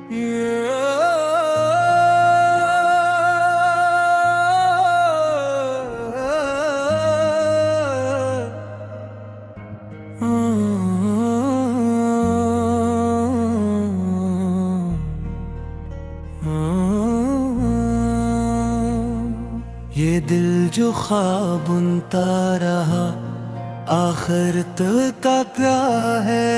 ये दिल जो ख्वाब बुनता रहा आखिर तक का क्या है।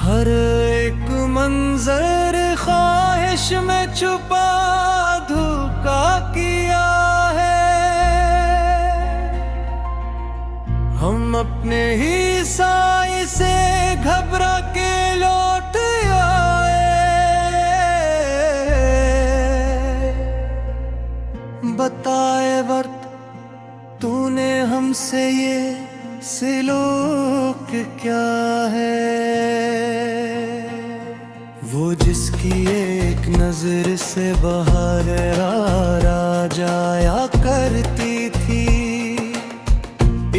हर एक मंजर ख्वाहिश में छुपा धोखा किया है। हम अपने ही साए से घबरा के लौट आए। बताए वक्त तूने हमसे ये सिलूक क्या है। वो जिसकी एक नजर से बाहर आ जाया करती थी,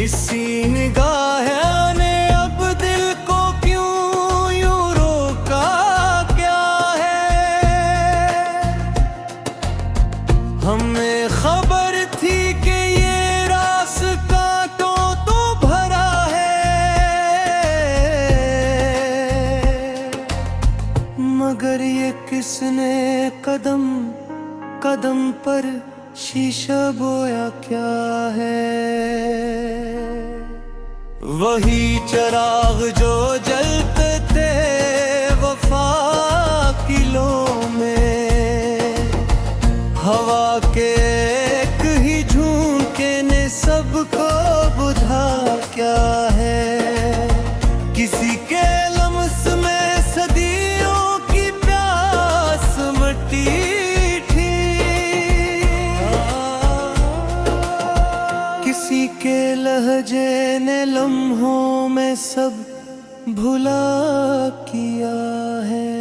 इसी निगाह ने अब दिल को क्यों यूं रोका क्या है। हमें खबर थी कि ये रास्ता तो भरा है, मगर ये किसने कदम कदम पर शीशा बोया क्या है। वही चिराग जो जलते थे वफा किलों में, हवा के एक ही झोंके ने सबको बुझा क्या है। किसी के लम्स में सदियों की प्यास मटी थी, किसी के लहजे ने लम्हों में सब भुला किया है।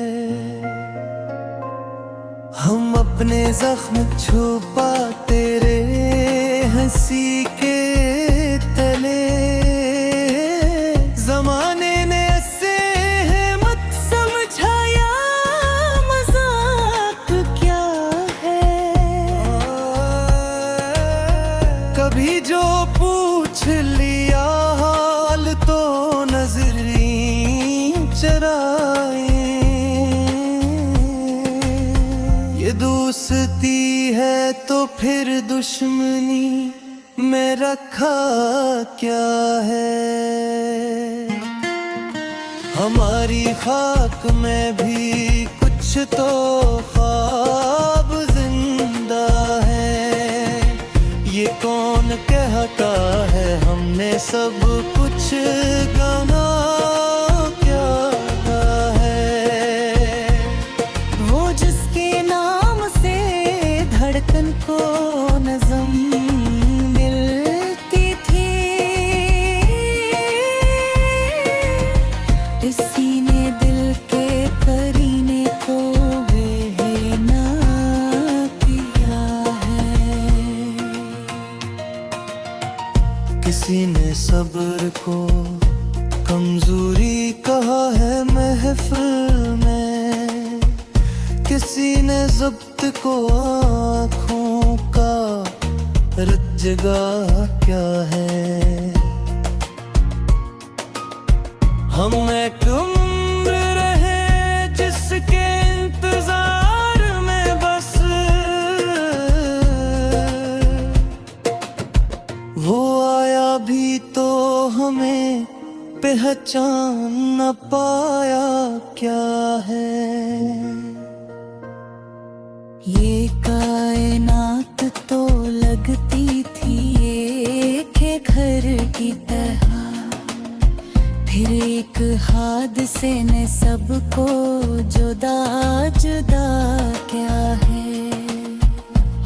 हम अपने जख्म छुपा तेरे हंसी के तले, जमाने ने ऐसे है मत समझाया मजाक क्या है। कभी जो पूछ लिया हाल तो नजरें चराए। ये दोस्ती है तो फिर दुश्मनी में रखा क्या है। हमारी खाक में भी कुछ तो ख्वाब जिंदा है। ये कौन कहता है हमने सब कुछ गंवा क्या है। वो जिसके नाम से धड़कन को नज़म मिलती थी, इसी ने दिल के करीने को बेना किया है। किसी ने सब्र को कमजोरी कहा है महफिल में, किसी ने ज़ब्त को आँखों का रत जगह क्या है। हम एक उम्र रहे जिसके इंतजार में बस, वो आया भी तो हमें पहचान न पाया क्या है। ये कायनात तो लगती थी एक घर की तरह, फिर एक हादसे ने सबको जुदा जुदा क्या है।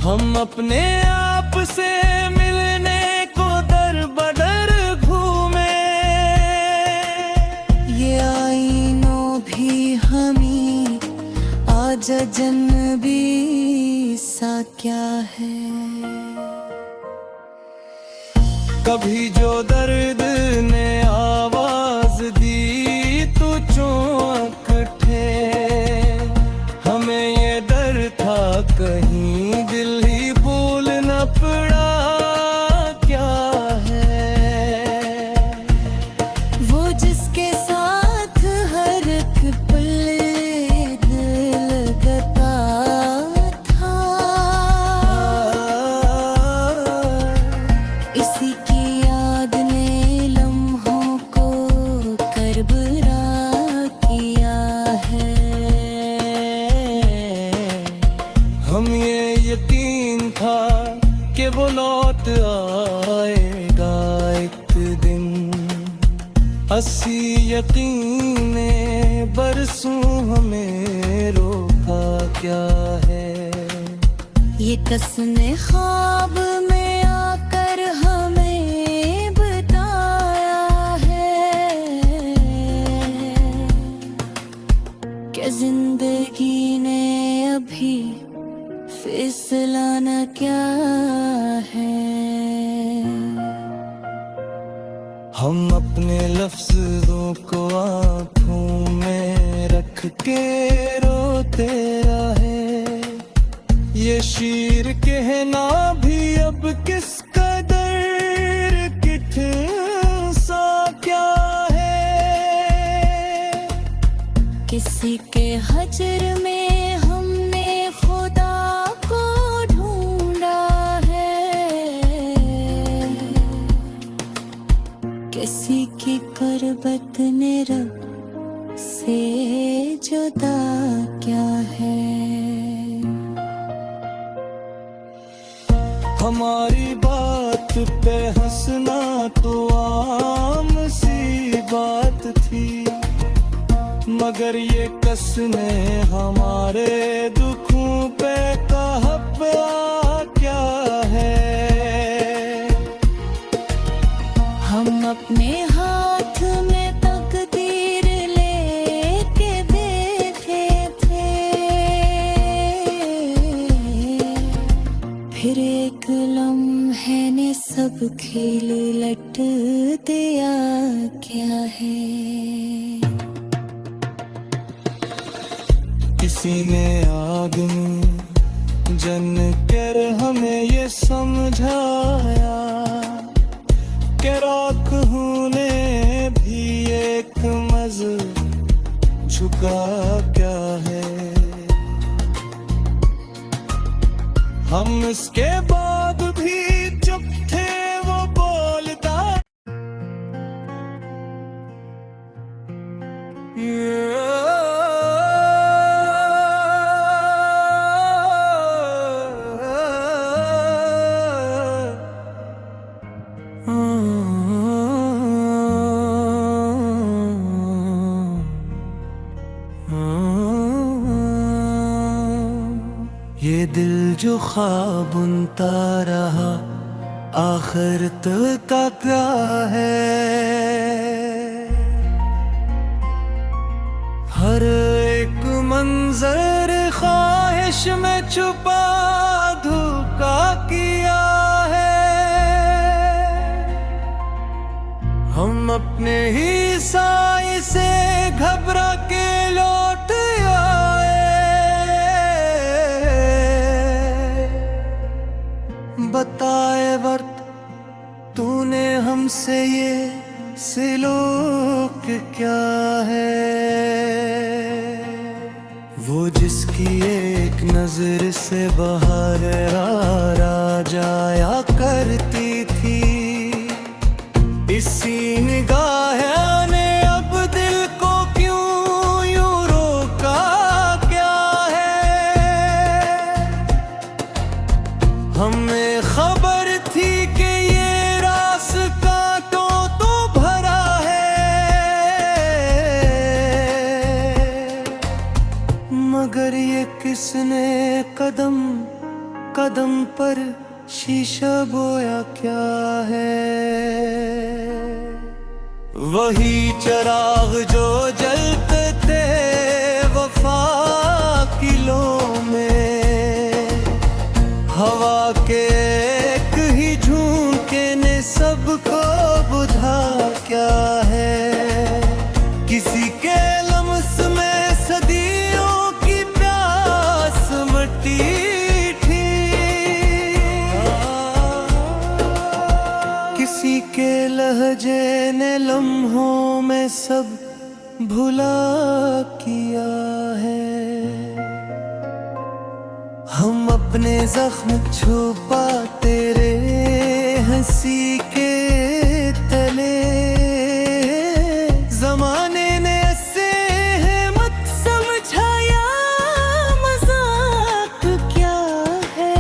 हम अपने आप से मिलने को दर बदर घूमे, ये आईनों भी हमी आज जन्नबी सा क्या है। कभी जो दर्द ने आवाज दी तो हंसी यकीने बरसों हमें रोका क्या है। ये कसने ख्वाब में आकर हमें बताया है कि जिंदगी ने अभी फैसला न क्या है। हम अपने लफ्ज़ों को आँखों में रख के रोते रहे। ये शीर कहना भी अब किस कदर कितना सा क्या है। किसी के हजर में हमने खुदा को ढूंढा है, किसी की गुर्बत ने रब से जुदा क्या है। हमारी बात पे हंसना तो आम सी बात थी, मगर ये कसने हमारे दुखों पे कहबा क्या है। हम अपने हाथ में तकदीर लेके बैठे थे, फिर एक लम्हे ने सब खेल लट दिया क्या है। किसी ने आग में जन कर हमें ये समझाया कि राख होने भी एक मज झुका क्या है। हम इसके बाद भी चुप थे, वो बोलता ये दिल जो ख्वाब बुनता रहा आखिर तक का क्या है। हर एक मंजर ख्वाहिश में छुपा धोखा किया है। हम अपने ही साए से घबरा के लौट आए। बताए वक्त तूने हमसे ये सिलूक क्या है। वो जिसकी एक नजर से बाहर आ जाया करती थी, इसी निगाह ने अब दिल को क्यों यूं रोका क्या है। हमें खबर थी कि ये रास्ता तो भरा है, मगर ये किसने कदम कदम पर शीशा बोया क्या है। वही चिराग जो जलते थे वफा किलों में, हवा के एक ही झोंके ने सबको बुझा क्या है। किसी के लम्स में सदियों की प्यास मटी थी, किसी के लहजे ने लम्हों में सब भुला किया है। हम अपने जख्म छुपाते रहे हंसी के तले, जमाने ने ऐसे मत समझाया मजाक क्या है।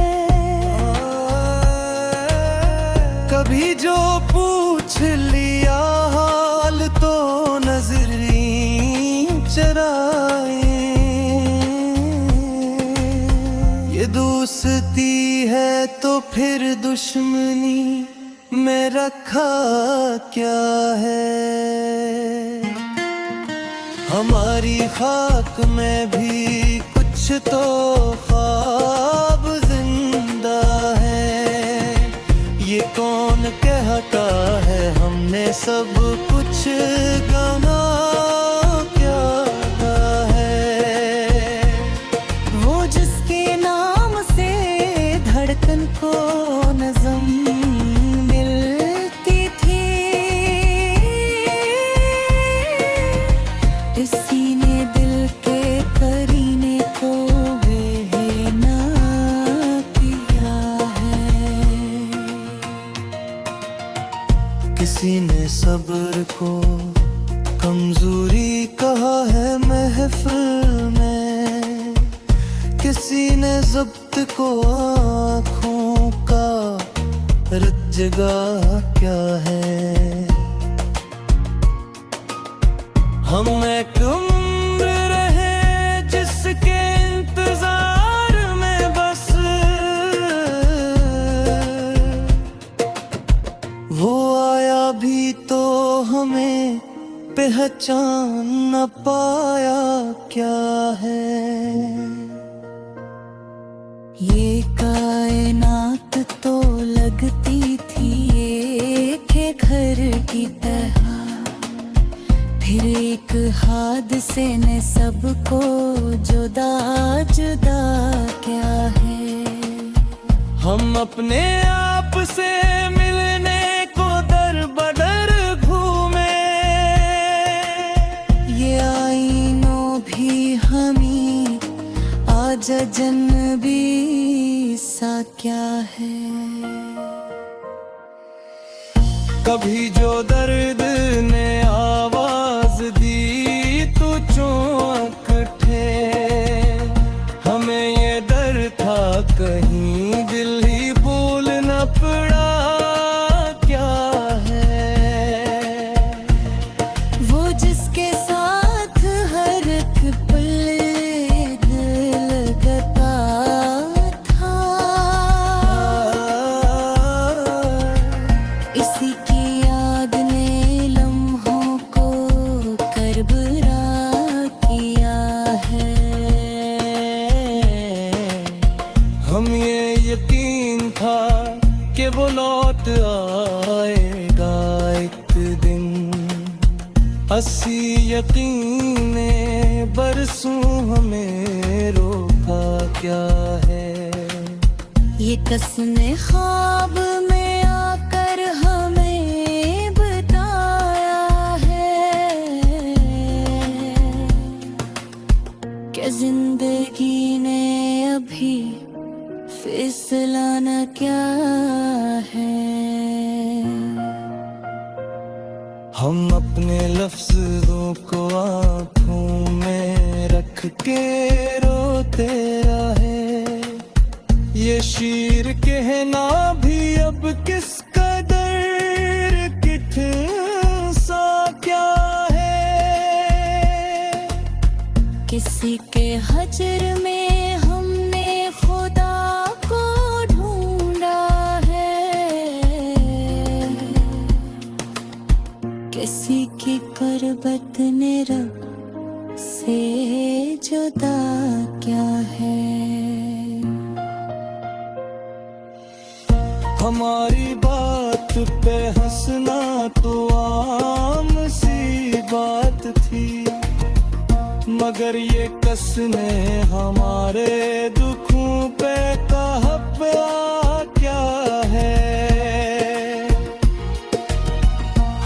कभी जो पूछ लिया हाल तो फिर दुश्मनी में रखा क्या है। हमारी खाक में भी कुछ तो ख्वाब जिंदा है। ये कौन कहता है हमने सब कुछ गंवा क्या है। वो जिसके नाम से धड़कन को नज़म मिलती थी, इसी ने दिल के करीने को बेना किया है। किसी ने सब्र को कमजोरी कहा है महफिल में। किसी ने ज़ब्त को आँखों का रत जगह क्या है। हम एक उम्र रहे जिसके इंतजार में बस, वो आया भी तो हमें पहचान न पाया क्या है। ये कायनात तो लगती थी एक घर की तरह, फिर एक हादसे ने सबको जुदा जुदा क्या है। हम अपने आप से मिलने को दर बदर घूमे। ये आईनों भी हमी आज अजनबी सा क्या है। कभी जो दर्द ने आवाज दी तो चौंक उठे। हमें ये डर था कहीं दिल ही बोल न पड़ा क्या है। वो जिसके साथ हर एक पल दिल लगता था, इसी की याद ने लम्हों को करबरा किया है। हम ये यकीन था कि वो लौट आएगा एक दिन। अस्सी यकीन ने बरसों हमें रोका क्या है। ये कसमें ख्वाब में आकर हमें बताया है कि जिंदगी ने अभी फैसला न क्या है। हम अपने लफ्ज़ों को आँखों में रख के रोते रहे। ये शीर कहना भी अब किस कदर कितना सा क्या है। किसी के हजर में हमने खुदा को ढूंढा है, किसी की गुर्बत ने रब से जुदा क्या है। हमारी बात पे हंसना तो आम सी बात थी, मगर ये कसने हमारे दुखों पे कहबा क्या है।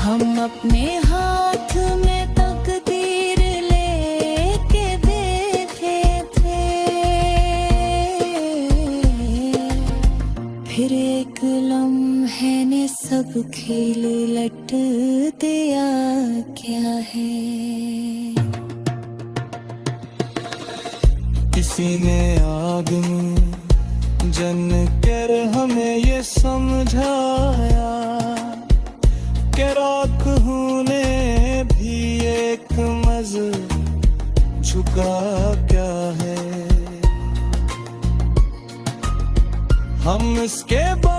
हम अपने हाथ में तकदीर लेके बैठे थे, फिर एक लम्हे ने सब खेल लट दिया क्या है। किसी ने आग में जन कर हमें ये समझाया कि राख होने भी एक मज झुका क्या है। हम इसके बाद